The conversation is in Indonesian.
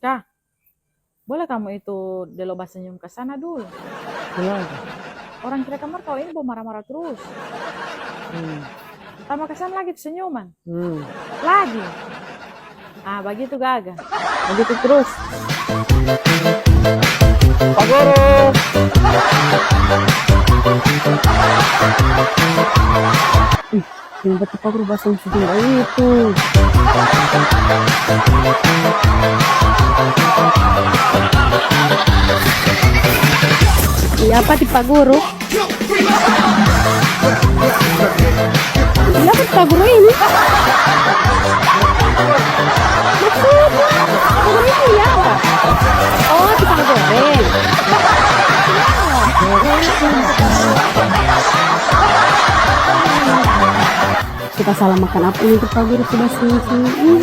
Kak, boleh kamu itu deloba senyum ke sana dulu. Kenapa? Orang kita kamar kalau ini mau marah-marah terus. Hmm. Tambah kesan lagi tuh senyuman. Hmm. Lagi. Ah, begitu gaga. Begitu terus. Pak Guru. Yang betul Pak Guru bahasa Sunda itu. Iya apa di Pak Guru? Iya apa di Pak Guru ini? Maksudnya, Pak Guru ini ya apa? Oh, di Pak Goreng. Kita salah makan apa ini Pak Guru sudah senyum-senyum.